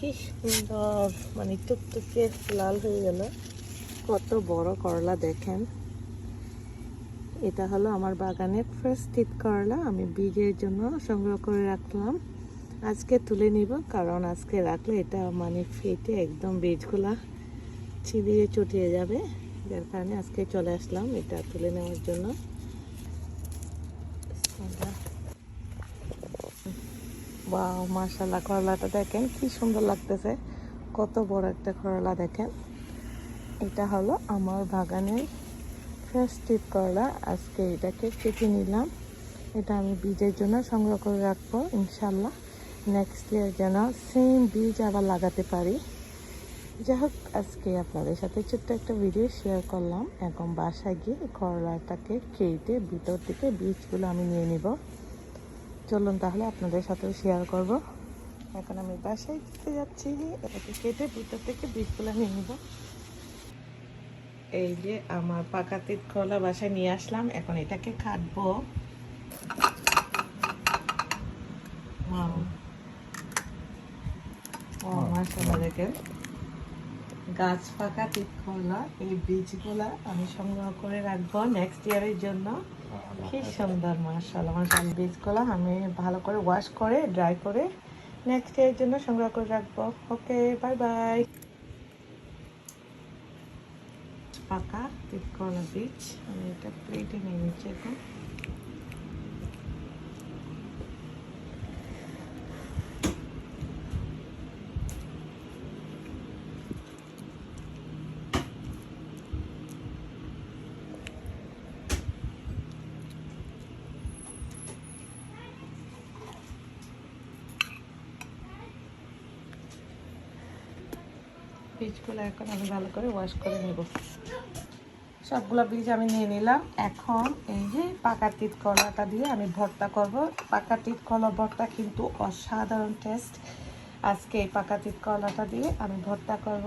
কি সুন্দর, মানে টুকটুকে লাল হয়ে গেল। কত বড় করলা দেখেন। এটা হলো আমার বাগানের ফ্রেশ তিত করলা, আমি বীজের জন্য সংগ্রহ করে রাখলাম। আজকে তুলে নিব, কারণ আজকে রাখলে এটা মানে ফেটে একদম বীজগুলা ছিঁড়িয়ে চটিয়ে যাবে, যার কারণে আজকে চলে আসলাম এটা তুলে নেওয়ার জন্য। বাহ, মাশাআল্লাহ, করলাটা দেখেন কি সুন্দর লাগতেছে। কত বড় একটা করলা দেখেন। এটা হলো আমার বাগানের ফ্রেশ তিত করলা। আজকে এটাকে কেটে নিলাম। এটা আমি বীজের জন্য সংগ্রহ করে রাখবো, ইনশাল্লাহ নেক্সট ইয়ার যেন সেম বীজ আবার লাগাতে পারি। যাই হোক, আজকে আপনাদের সাথে ছোট্ট একটা ভিডিও শেয়ার করলাম। এখন বাসায় গিয়ে করলাটাকে কেটে ভিতর থেকে বীজগুলো আমি নিয়ে নিব। চলুন তাহলে আপনাদের সাথেও শেয়ার করব। এখন আমি বাসায় দিতে যাচ্ছি, এটাকে কেটে ভিতর থেকে বীজগুলো নিয়ে নিব। এই যে আমার পাকা তিত করলা বাসায় নিয়ে আসলাম, এখন এটাকে কাটবো। মাশাআল্লাহ, দেখেন গাছ পাকা তিত করলা। এই বীজগুলা আমি সংগ্রহ করে রাখবো নেক্সট ইয়ারের জন্য। কি সুন্দর, মাশাআল্লাহ মাশাআল্লাহ। বীজগুলা আমি ভালো করে ওয়াশ করে ড্রাই করে নেক্সট ইয়ারের জন্য সংগ্রহ করে রাখবো। ওকে, বাই বাই। পাকা তিত করলা বীজ আমি এটা প্লেটে নিয়ে নিচ্ছি এখন। বীজগুলো এখন আমি ভালো করে ওয়াশ করে নেব। সবগুলো বীজ আমি নিয়ে নিলাম। এখন এই যে পাকা তিত করলাটা দিয়ে আমি ভর্তা করব। পাকা তিত করলা ভর্তা কিন্তু অসাধারণ টেস্ট। আজকে এই পাকা তিত করলাটা দিয়ে আমি ভর্তা করব।